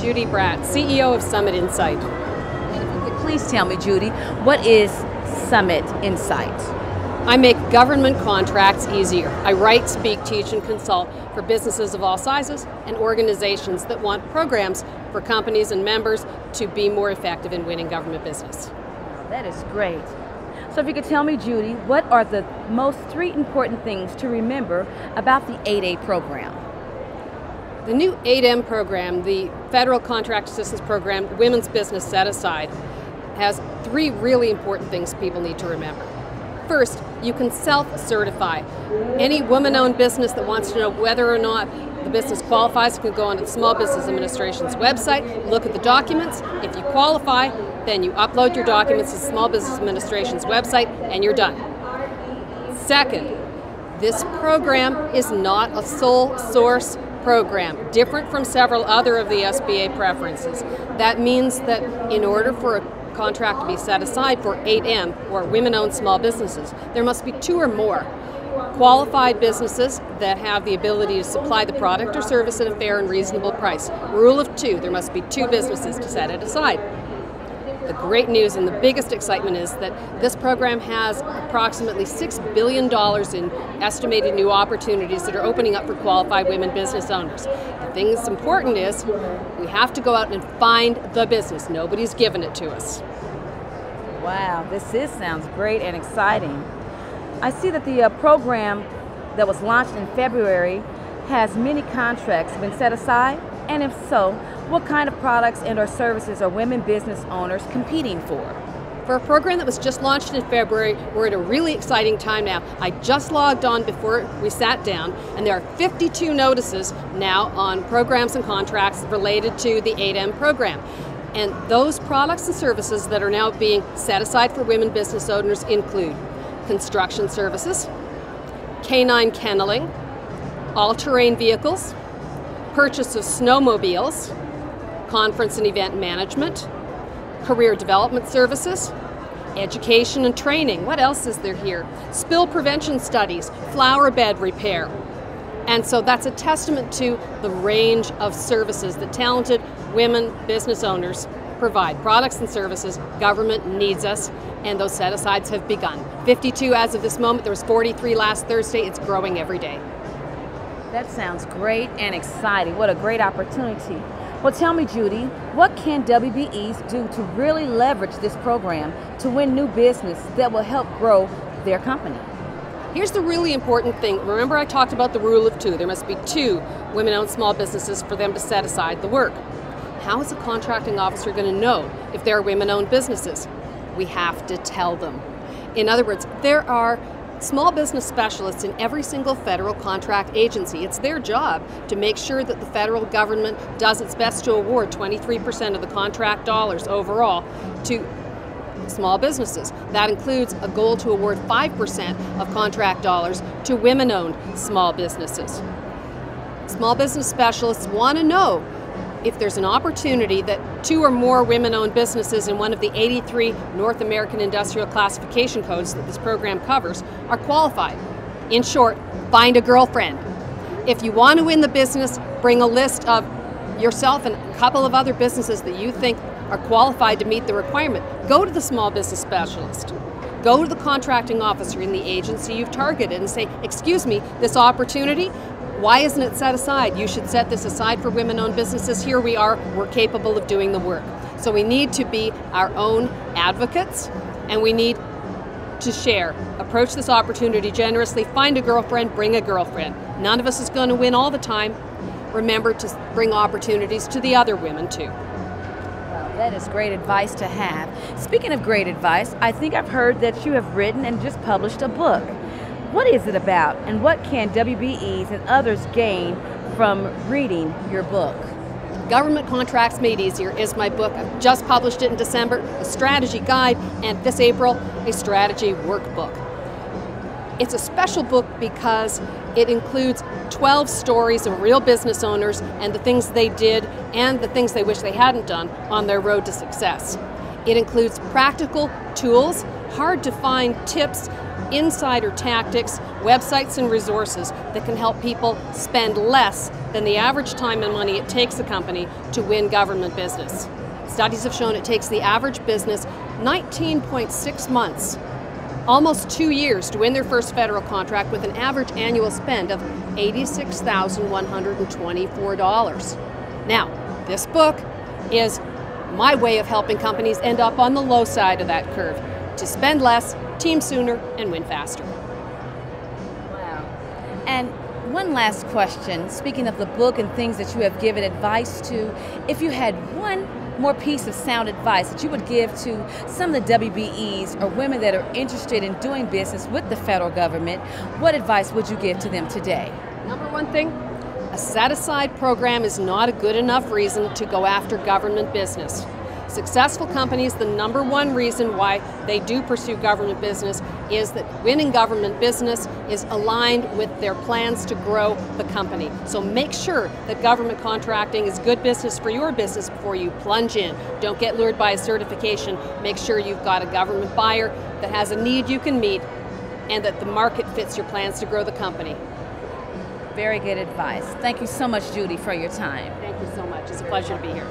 Judy Bradt, CEO of Summit Insight. And if you could please tell me, Judy, what is Summit Insight? I make government contracts easier. I write, speak, teach, and consult for businesses of all sizes and organizations that want programs for companies and members to be more effective in winning government business. That is great. So if you could tell me, Judy, what are the most 3 important things to remember about the 8A program? The new 8M program, the Federal Contract Assistance Program, Women's Business Set Aside, has 3 really important things people need to remember. First, you can self-certify. Any woman-owned business that wants to know whether or not the business qualifies can go onto the Small Business Administration's website, look at the documents. If you qualify, then you upload your documents to the Small Business Administration's website and you're done. Second, this program is not a sole source program, different from several other of the SBA preferences. That means that in order for a contract to be set aside for 8M, or women-owned small businesses, there must be 2 or more qualified businesses that have the ability to supply the product or service at a fair and reasonable price. Rule of 2, there must be 2 businesses to set it aside. The great news and the biggest excitement is that this program has approximately $6 billion in estimated new opportunities that are opening up for qualified women business owners. The thing that's important is we have to go out and find the business. Nobody's given it to us. Wow, sounds great and exciting. I see that the program that was launched in February has many contracts been set aside, and if so, what kind of products and or services are women business owners competing for? For a program that was just launched in February, we're at a really exciting time now. I just logged on before we sat down, and there are 52 notices now on programs and contracts related to the 8M program. And those products and services that are now being set aside for women business owners include construction services, canine kenneling, all-terrain vehicles, purchase of snowmobiles, conference and event management, career development services, education and training. What else is there here? Spill prevention studies, flower bed repair. And so that's a testament to the range of services that talented women business owners provide. Products and services, government needs us, and those set-asides have begun. 52 as of this moment, there was 43 last Thursday. It's growing every day. That sounds great and exciting. What a great opportunity. Well, tell me, Judy, what can WBEs do to really leverage this program to win new business that will help grow their company? Here's the really important thing. Remember I talked about the rule of 2. There must be 2 women-owned small businesses for them to set aside the work. How is a contracting officer going to know if there are women-owned businesses? We have to tell them. In other words, there are small business specialists in every single federal contract agency. It's their job to make sure that the federal government does its best to award 23% of the contract dollars overall to small businesses. That includes a goal to award 5% of contract dollars to women-owned small businesses. Small business specialists want to know if there's an opportunity that 2 or more women-owned businesses in one of the 83 North American Industrial Classification Codes that this program covers are qualified. In short, find a girlfriend. If you want to win the business, bring a list of yourself and a couple of other businesses that you think are qualified to meet the requirement. Go to the small business specialist. Go to the contracting officer in the agency you've targeted and say, excuse me, this opportunity, why isn't it set aside? You should set this aside for women-owned businesses. Here we are, we're capable of doing the work. So we need to be our own advocates, and we need to share. Approach this opportunity generously, find a girlfriend, bring a girlfriend. None of us is going to win all the time. Remember to bring opportunities to the other women too. Well, that is great advice to have. Speaking of great advice, I think I've heard that you have written and just published a book. What is it about, and what can WBEs and others gain from reading your book? Government Contracts Made Easier is my book. I just published it in December, a strategy guide, and this April, a strategy workbook. It's a special book because it includes 12 stories of real business owners and the things they did and the things they wish they hadn't done on their road to success. It includes practical tools, hard to find tips insider tactics, websites, and resources that can help people spend less than the average time and money it takes a company to win government business. Studies have shown it takes the average business 19.6 months, almost 2 years, to win their first federal contract with an average annual spend of $86,124. Now, this book is my way of helping companies end up on the low side of that curve, to spend less, team sooner, and win faster. Wow. And one last question, speaking of the book and things that you have given advice to, if you had one more piece of sound advice that you would give to some of the WBEs or women that are interested in doing business with the federal government, what advice would you give to them today? Number one thing, a set-aside program is not a good enough reason to go after government business. Successful companies, the number one reason why they do pursue government business is that winning government business is aligned with their plans to grow the company. So make sure that government contracting is good business for your business before you plunge in. Don't get lured by a certification. Make sure you've got a government buyer that has a need you can meet and that the market fits your plans to grow the company. Very good advice. Thank you so much, Judy, for your time. Thank you so much. It's a pleasure to be here.